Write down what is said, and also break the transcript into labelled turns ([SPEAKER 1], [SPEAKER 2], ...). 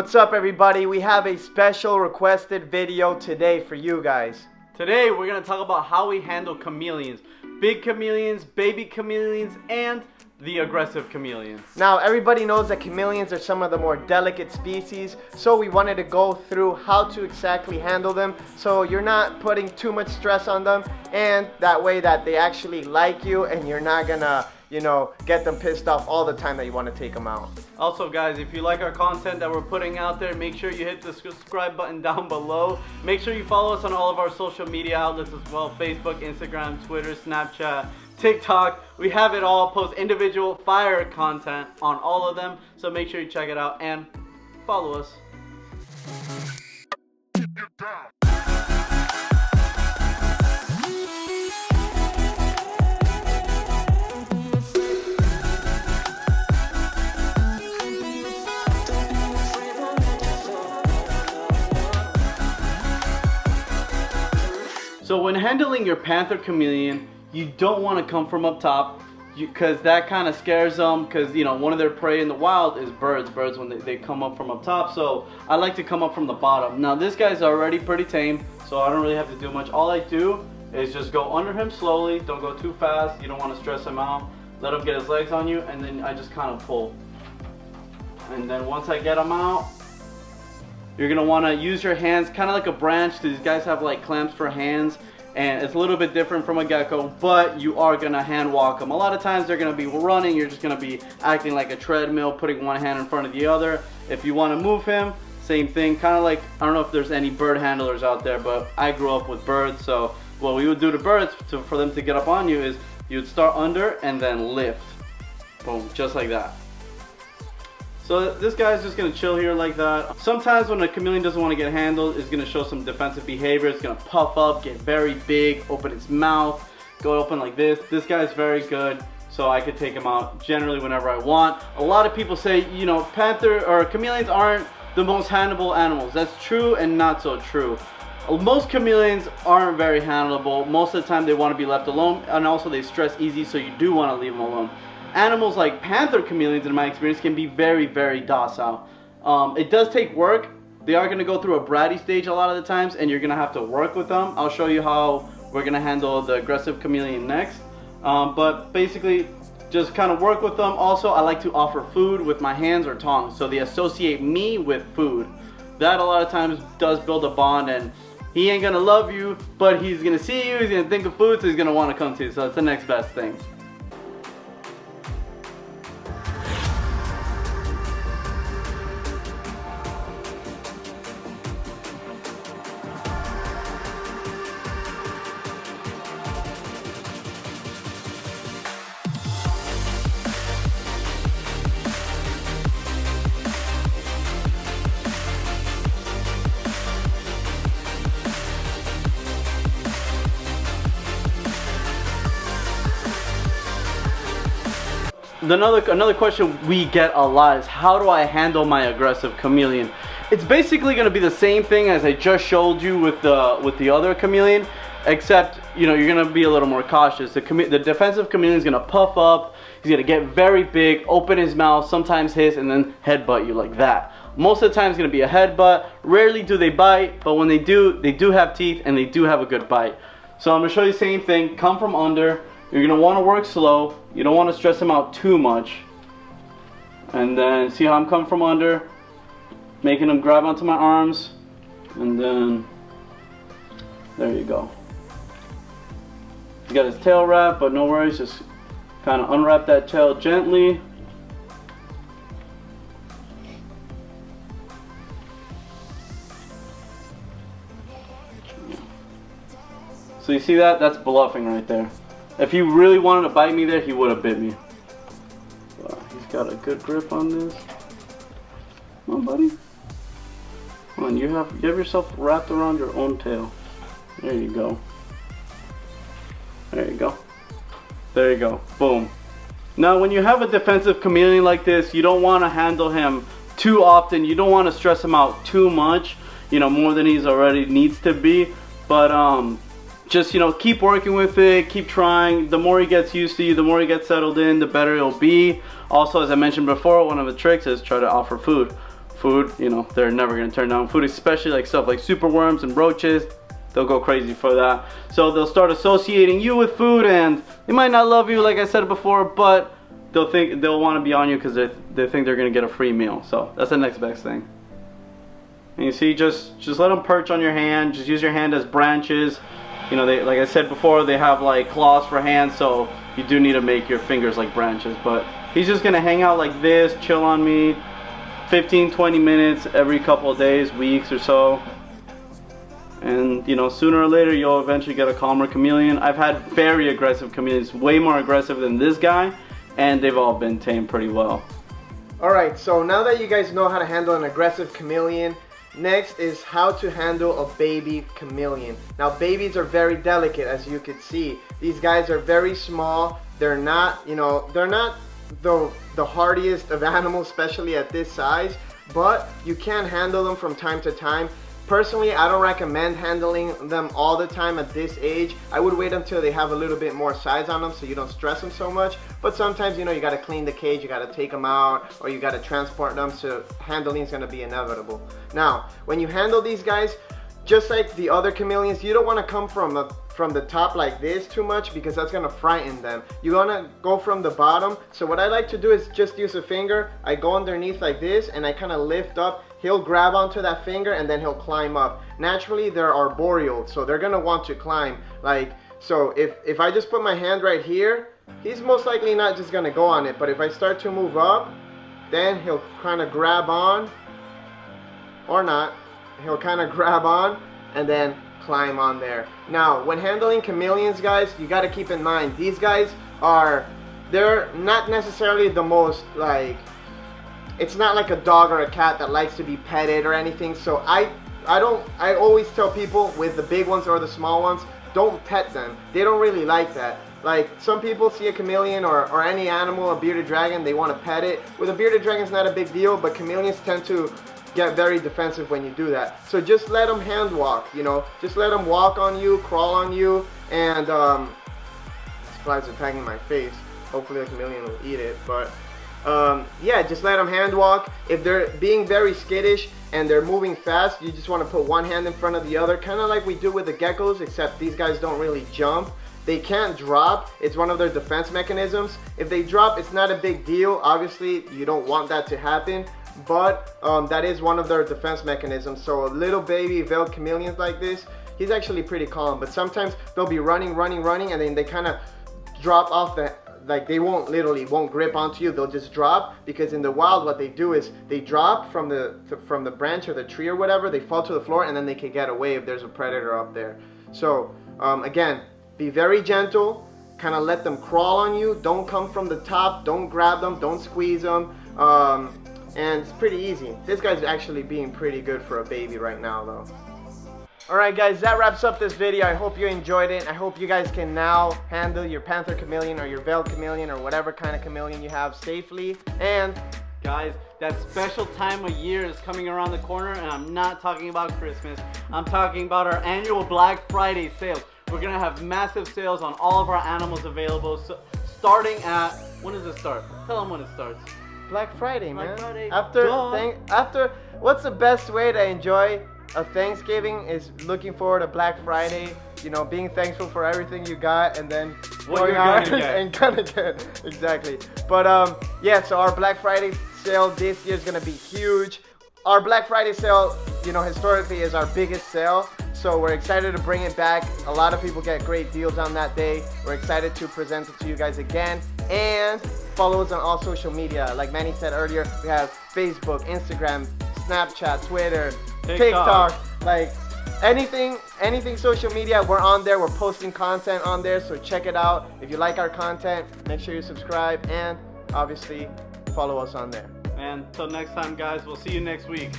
[SPEAKER 1] What's up, everybody? We have a special requested video today for you guys.
[SPEAKER 2] Today we're going to talk about how we handle chameleons. Big chameleons, baby chameleons, and the aggressive chameleons.
[SPEAKER 1] Now, everybody knows that chameleons are some of the more delicate species, so we wanted to go through how to exactly handle them so you're not putting too much stress on them, and that way that they actually like you and you're not gonna, get them pissed off all the time that you want to take them out.
[SPEAKER 2] Also, guys, if you like our content that we're putting out there, make sure you hit the subscribe button down below. Make sure you follow us on all of our social media outlets as well: Facebook, Instagram, Twitter, Snapchat, TikTok. We have it all. Post individual fire content on all of them, so make sure you check it out and follow us. So when handling your Panther Chameleon, you don't want to come from up top, because that kind of scares them, because one of their prey in the wild is birds when they come up from up top. So I like to come up from the bottom. Now this guy's already pretty tame, so I don't really have to do much. All I do is just go under him slowly. Don't go too fast. You don't want to stress him out. Let him get his legs on you, and then I just kind of pull. And then once I get him out, you're going to want to use your hands kind of like a branch, because these guys have like clamps for hands, and it's a little bit different from a gecko, but you are going to hand walk them. A lot of times they're going to be running, you're just going to be acting like a treadmill, putting one hand in front of the other. If you want to move him, same thing, kind of like, I don't know if there's any bird handlers out there, but I grew up with birds, so what we would do to birds for them to get up on you is you'd start under and then lift. Boom, just like that. So this guy's just gonna chill here like that. Sometimes when a chameleon doesn't want to get handled, it's gonna show some defensive behavior. It's gonna puff up, get very big, open its mouth, go open like this. This guy's very good, so I could take him out generally whenever I want. A lot of people say, panther or chameleons aren't the most handleable animals. That's true and not so true. Most chameleons aren't very handleable. Most of the time they want to be left alone, and also they stress easy, so you do want to leave them alone. Animals like Panther Chameleons, in my experience, can be very, very docile. It does take work. They are going to go through a bratty stage a lot of the times, and you're going to have to work with them. I'll show you how we're going to handle the aggressive chameleon next. But basically, just kind of work with them. Also, I like to offer food with my hands or tongs, so they associate me with food. That a lot of times does build a bond, and he ain't going to love you, but he's going to see you, he's going to think of food, so he's going to want to come to you. So that's the next best thing. Another question we get a lot is, how do I handle my aggressive chameleon? It's basically going to be the same thing as I just showed you with the other chameleon, except you're going to be a little more cautious. The defensive chameleon is going to puff up. He's going to get very big, open his mouth, sometimes hiss, and then headbutt you like that. Most of the time it's going to be a headbutt. Rarely do they bite, but when they do have teeth, and they do have a good bite. So I'm going to show you the same thing. Come from under. You're going to want to work slow. You don't want to stress him out too much. And then see how I'm coming from under, making him grab onto my arms, and then there you go. He's got his tail wrapped, but no worries, just kind of unwrap that tail gently. So you see that? That's bluffing right there. If he really wanted to bite me there, he would have bit me. He's got a good grip on this. Come on, buddy. Come on, you have yourself wrapped around your own tail. There you go. There you go. There you go. Boom. Now, when you have a defensive chameleon like this, you don't want to handle him too often. You don't want to stress him out too much, more than he's already needs to be. But just keep working with it, keep trying. The more he gets used to you, the more he gets settled in, the better it'll be. Also, as I mentioned before, one of the tricks is try to offer food. food, you know, they're never gonna turn down food, especially like stuff like superworms and roaches. They'll go crazy for that. So they'll start associating you with food, and they might not love you, like I said before, but they'll want to be on you because they think they're gonna get a free meal. So that's the next best thing. And you see, just let them perch on your hand. Just use your hand as branches. You know, they, like I said before, they have like claws for hands, so you do need to make your fingers like branches. But he's just gonna hang out like this, chill on me, 15-20 minutes every couple of days, weeks or so. And you know, sooner or later you'll eventually get a calmer chameleon. I've had very aggressive chameleons, way more aggressive than this guy, and they've all been tamed pretty well.
[SPEAKER 1] Alright, so now that you guys know how to handle an aggressive chameleon, next is how to handle a baby chameleon. Now babies are very delicate, as you can see. These guys are very small. They're not, you know, they're not the hardiest of animals, especially at this size, but you can handle them from time to time. Personally, I don't recommend handling them all the time at this age. I would wait until they have a little bit more size on them so you don't stress them so much. But sometimes, you know, you got to clean the cage, you got to take them out, or you got to transport them, so handling is going to be inevitable. Now, when you handle these guys, just like the other chameleons, you don't want to come from the top like this too much, because that's going to frighten them. You want to go from the bottom. So what I like to do is just use a finger. I go underneath like this and I kind of lift up. He'll grab onto that finger and then he'll climb up. Naturally, they're arboreal, so they're gonna want to climb. Like, so if I just put my hand right here, he's most likely not just gonna go on it. But if I start to move up, then he'll kind of grab on, or not. He'll kind of grab on and then climb on there. Now, when handling chameleons, guys, you got to keep in mind, these guys they're not necessarily the most, like, it's not like a dog or a cat that likes to be petted or anything. So I always tell people with the big ones or the small ones, don't pet them. They don't really like that. Like, some people see a chameleon or any animal, a bearded dragon, they want to pet it. With a bearded dragon, it's not a big deal, but chameleons tend to get very defensive when you do that. So just let them hand walk, you know. Just let them walk on you, crawl on you, and these flies are tagging my face. Hopefully the chameleon will eat it, but yeah, just let them hand walk. If they're being very skittish and they're moving fast, you just want to put one hand in front of the other, kind of like we do with the geckos, except these guys don't really jump. They can't drop. It's one of their defense mechanisms. If they drop, it's not a big deal. Obviously, you don't want that to happen, but that is one of their defense mechanisms. So a little baby veiled chameleons like this, he's actually pretty calm, but sometimes they'll be running, and then they kind of drop off the, like, they won't grip onto you. They'll just drop, because in the wild what they do is they drop from the branch or the tree or whatever, they fall to the floor, and then they can get away if there's a predator up there. So again, be very gentle, kind of let them crawl on you. Don't come from the top, don't grab them, don't squeeze them, and it's pretty easy. This guy's actually being pretty good for a baby right now though. Alright guys, that wraps up this video. I hope you enjoyed it. I hope you guys can now handle your Panther Chameleon or your veiled chameleon or whatever kind of chameleon you have safely. And
[SPEAKER 2] guys, that special time of year is coming around the corner, and I'm not talking about Christmas. I'm talking about our annual Black Friday sales. We're gonna have massive sales on all of our animals available. So starting at, when does it start? Tell them when it starts.
[SPEAKER 1] Black Friday, man.
[SPEAKER 2] Black Friday.
[SPEAKER 1] After, what's the best way to enjoy a Thanksgiving is looking forward to Black Friday, you know, being thankful for everything you got, and then going out and gonna get. Exactly. But yeah, so our Black Friday sale this year is gonna be huge. Our Black Friday sale, you know, historically is our biggest sale, so we're excited to bring it back. A lot of people get great deals on that day. We're excited to present it to you guys again, and follow us on all social media. Like Manny said earlier, we have Facebook, Instagram, Snapchat, Twitter, TikTok, like anything social media, we're on there. We're posting content on there, so check it out. If you like our content, make sure you subscribe, and obviously follow us on there.
[SPEAKER 2] And until next time, guys, we'll see you next week.